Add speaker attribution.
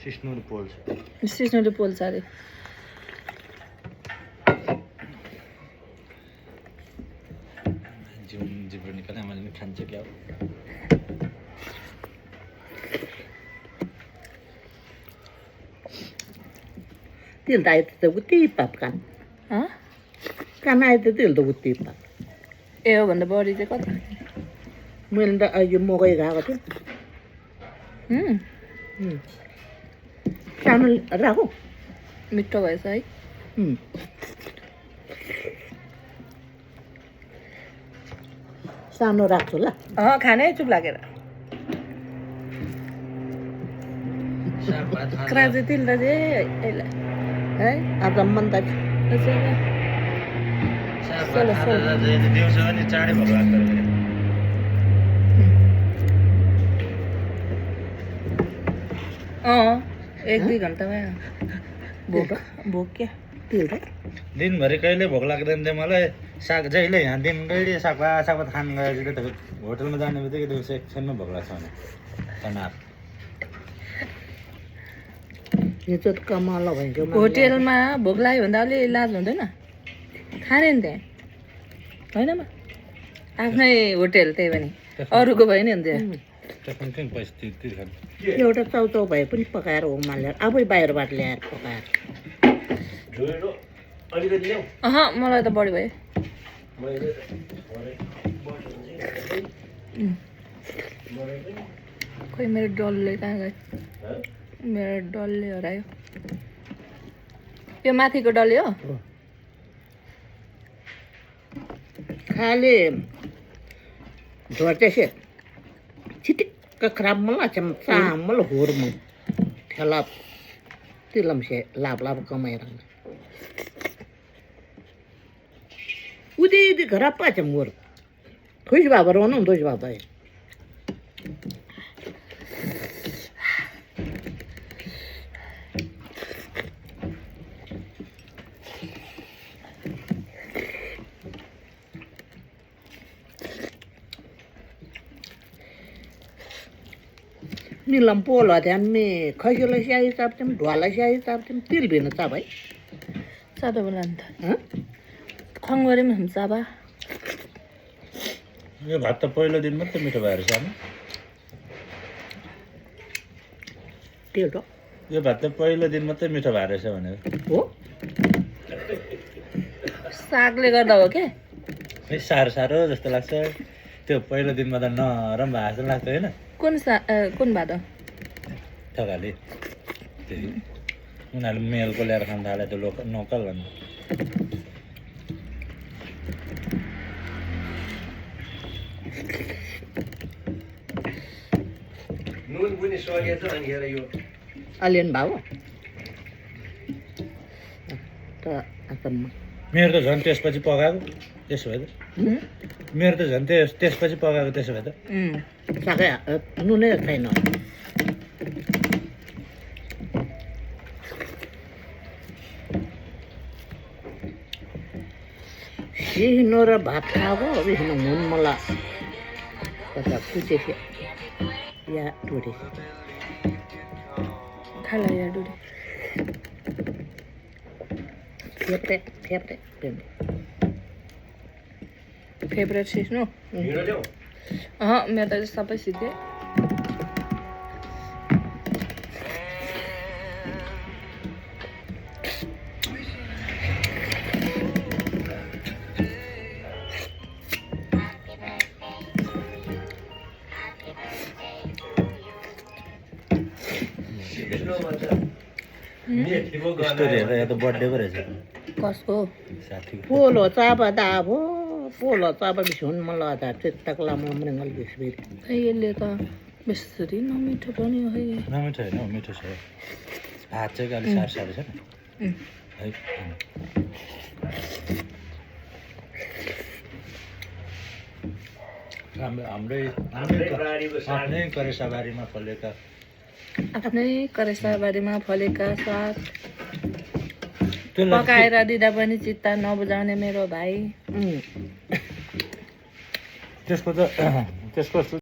Speaker 1: सिस्नुले पोल्छ अरे
Speaker 2: जिब्रो निकाले आमाले खान्छ क्या
Speaker 3: Tilda että uti papkan. Kana että tilda uti pap.
Speaker 1: ए हो भन्दा बढी चाहिँ कति
Speaker 3: मैले त अहिले मकै गएको थिएँ सानो राखौ
Speaker 1: मिठो भएछ है
Speaker 3: सानो राख्छु ल
Speaker 1: खानै चुप लागेर क्राजी तिल्दा चाहिँ
Speaker 3: है आज मन त
Speaker 2: दिउँसो पनि चाँडै भोक लाग्दो
Speaker 1: एक दुई घन्टामा भोक क्या
Speaker 3: तिल्दा
Speaker 2: दिनभरि कहिले भोक लाग्दैन थियो मलाई साग जहिले यहाँ दिन कहिले सागपात खानु गएको त होटलमा जाने बित्तिकै दिउँसो एकछिनमा भोक लाग्छ भने तनाव
Speaker 3: यो चाहिँ कमाल भन्छ
Speaker 1: होटेलमा भोक लाग्यो भन्दा अलि लाज हुँदैन खाने नि त्यहाँ होइन म आफ्नै होटेल त्यही पनि अरूको भयो नि हुन्थ्यो
Speaker 3: एउटा चाउचाउ भए पनि पकाएर होममा ल्याएर आफै बाहिरबाट ल्याएर पकाएर
Speaker 1: मलाई त बढी भयो खोइ मेरो डलले कहाँ गयो मेरो डलले हरायो यो माथिको डल्ले हो
Speaker 3: खाले झोर्टेसे चिटिक्क खराब मला चामल होर मग ठेला तिलमसे लाभ कमाएर उदी घरा पाच मोर खुश बाबा रोनो दोष बाबा निलम पोला ध्यान मी खशीला शाही चापते ढोला शाही चापते तिल बिन चाप है
Speaker 1: चाबा बोलान्त खङ्गरी पनि चाबा
Speaker 2: यो भात त पहिलो दिन मात्रै मिठो भएर सानो
Speaker 3: त्यो त
Speaker 2: यो भात त पहिलो दिन मात्रै मिठो भएर रहेछ भनेर
Speaker 3: हो
Speaker 1: सागले गर्दा हो के
Speaker 2: साह्रो जस्तो लाग्छ त्यो पहिलो दिनमा त नरम भएको जस्तो लाग्छ होइन
Speaker 1: कुन भात हो
Speaker 2: ठगाले त्यही उनीहरूले मेलको ल्याएर खान थाले त्यो नकल भन्नु
Speaker 4: नुन पनि सकेछ अनि यो
Speaker 3: अलियन भाउ त असम्म
Speaker 2: मेरो त झन् त्यसपछि पकाएको त्यसो भए त मेरो त झन् त्यसपछि पकाएको त्यसो भए त
Speaker 3: सागै नुनै छैन हिँड्नु र भात खाएको अब हिँड्नु हुन मलाई कता कुचेसे या टुटेसे
Speaker 1: खाला या डुरी
Speaker 3: फेप्रे
Speaker 1: फेभरेट सिस्नु
Speaker 4: ल्याऊ
Speaker 1: मेरो त सबै सिद्धे
Speaker 2: स्टोरी हेरेर यहाँ त बर्थडेको रहेछ
Speaker 1: कसको
Speaker 2: साथीको
Speaker 3: पोलो चापा दाबो पोलो चापा बिसुन मलाई त त्यताको लामो मृङ्गल बिस्बिर
Speaker 1: यसले त बेसरी नमिठो पनि हो है
Speaker 2: नमिठो होइन हौ मिठो छ भात चाहिँ अलिक साह्रो छ नि है हाम्रै आफ्नै करेसाबारीमा फलेका
Speaker 1: आफ्नै करेसाबारीमा फलेका साग पकाएर दिँदा पनि चित्त नबुझाउने मेरो भाइ
Speaker 2: त्यसको